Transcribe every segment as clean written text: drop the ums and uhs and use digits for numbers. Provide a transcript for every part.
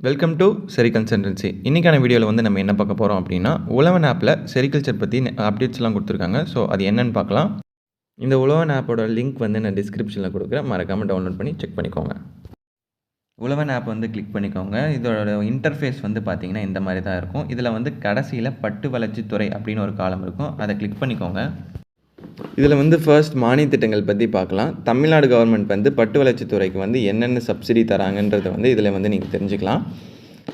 Welcome to செரி consultancy. இன்றைக்கான வீடியோவில் வந்து நம்ம என்ன பார்க்க போகிறோம் அப்படின்னா, உழவன் ஆப்பில் செரிகல்ச்சர் பற்றி அப்டேட்ஸ்லாம் கொடுத்துருக்காங்க. ஸோ அது என்னென்னு பார்க்கலாம். இந்த உழவன் ஆப்போட லிங்க் வந்து நான் டிஸ்கிரிப்ஷனில் கொடுக்குறேன். மறக்காமல் டவுன்லோட் பண்ணி செக் பண்ணிக்கோங்க. உழவன் ஆப் வந்து கிளிக் பண்ணிக்கோங்க. இதோட இன்டர்ஃபேஸ் வந்து பார்த்திங்கன்னா இந்த மாதிரி தான் இருக்கும். இதில் வந்து கடைசியில் பட்டு வளர்ச்சித்துறை அப்படின்னு ஒரு காலம் இருக்கும். அதை கிளிக் பண்ணிக்கோங்க. இதில் வந்து ஃபர்ஸ்ட் மானிய திட்டங்கள் பற்றி பார்க்கலாம். தமிழ்நாடு கவர்மெண்ட் வந்து பட்டு வளர்ச்சித்துறைக்கு வந்து என்னென்ன சப்சிடி தராங்கன்றதை வந்து இதில் வந்து நீங்கள் தெரிஞ்சுக்கலாம்.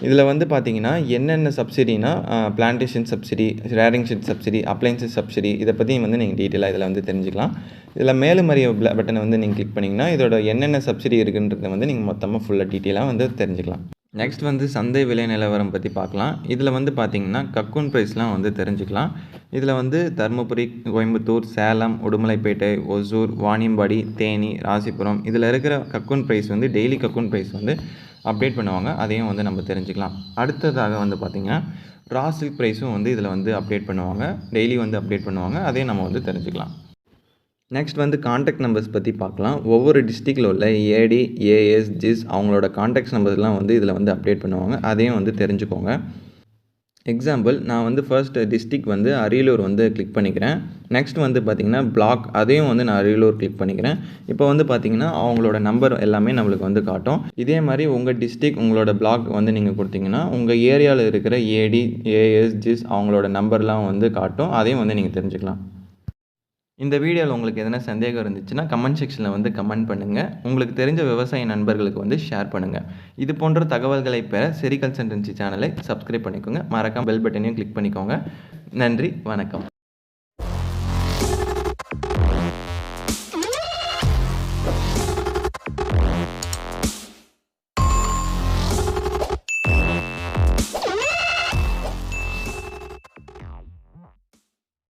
இதில் வந்து பார்த்தீங்கன்னா என்னென்ன சப்சிடினா plantation subsidy, rearing shed subsidy, appliances subsidy, இதை பற்றி வந்து நீங்கள் டீட்டெயிலாக இதில் வந்து தெரிஞ்சுக்கலாம். இதில் மேலும் அறிய பட்டனை வந்து நீங்கள் கிளிக் பண்ணிங்கன்னா இதோட என்னென்ன சப்சிடி இருக்குன்றதை வந்து நீங்கள் மொத்தமாக ஃபுல்லாக டீட்டெயிலாக வந்து தெரிஞ்சுக்கலாம். நெக்ஸ்ட் வந்து சந்தை விலை நிலவரம் பற்றி பார்க்கலாம். இதில் வந்து பார்த்திங்கன்னா கக்கூன் ப்ரைஸ்லாம் வந்து தெரிஞ்சுக்கலாம். இதில் வந்து தருமபுரி, கோயம்புத்தூர், சேலம், உடுமலைப்பேட்டை, ஒசூர், வாணியம்பாடி, தேனி, ராசிபுரம் இதில் இருக்கிற கக்கூன் ப்ரைஸ் வந்து டெய்லி கக்கூன் ப்ரைஸ் வந்து அப்டேட் பண்ணுவாங்க. அதையும் வந்து நம்ம தெரிஞ்சுக்கலாம். அடுத்ததாக வந்து பார்த்திங்கன்னா ரா சில்க் ப்ரைஸும் வந்து இதில் வந்து அப்டேட் பண்ணுவாங்க. டெய்லி வந்து அப்டேட் பண்ணுவாங்க. அதையும் நம்ம வந்து தெரிஞ்சுக்கலாம். நெக்ஸ்ட் வந்து காண்டாக்ட் நம்பர்ஸ் பற்றி பார்க்கலாம். ஒவ்வொரு டிஸ்ட்ரிக்டில் உள்ள ஏடி, ஏஎஸ், ஜிஸ் அவங்களோட காண்டாக்ட் நம்பர்ஸ்லாம் வந்து இதில் வந்து அப்டேட் பண்ணுவாங்க. அதையும் வந்து தெரிஞ்சுக்கோங்க. எக்ஸாம்பிள், நான் வந்து ஃபர்ஸ்ட் டிஸ்ட்ரிக் வந்து அரியலூர் வந்து கிளிக் பண்ணிக்கிறேன். நெக்ஸ்ட் வந்து பார்த்திங்கன்னா பிளாக், அதையும் வந்து நான் அரியலூர் கிளிக் பண்ணிக்கிறேன். இப்போ வந்து பார்த்திங்கன்னா அவங்களோட நம்பர் எல்லாமே நம்மளுக்கு வந்து காட்டும். இதே மாதிரி உங்கள் டிஸ்ட்ரிக், உங்களோட பிளாக் வந்து நீங்கள் கொடுத்தீங்கன்னா உங்கள் ஏரியாவில் இருக்கிற ஏடி, ஏஎஸ், ஜிஸ் அவங்களோட நம்பர்லாம் வந்து காட்டும். அதையும் வந்து நீங்கள் தெரிஞ்சுக்கலாம். இந்த வீடியோவில் உங்களுக்கு எதனா சந்தேகம் இருந்துச்சுன்னா கமெண்ட் செக்ஷனில் வந்து கமெண்ட் பண்ணுங்கள். உங்களுக்கு தெரிஞ்ச விவசாய நண்பர்களுக்கு வந்து ஷேர் பண்ணுங்கள். இது போன்ற தகவல்களை பெற செரி கன்சல்டன்சி சேனலை சப்ஸ்கிரைப் பண்ணிக்கோங்க. மறக்காம பெல் பட்டனையும் கிளிக் பண்ணிக்கோங்க. நன்றி, வணக்கம்.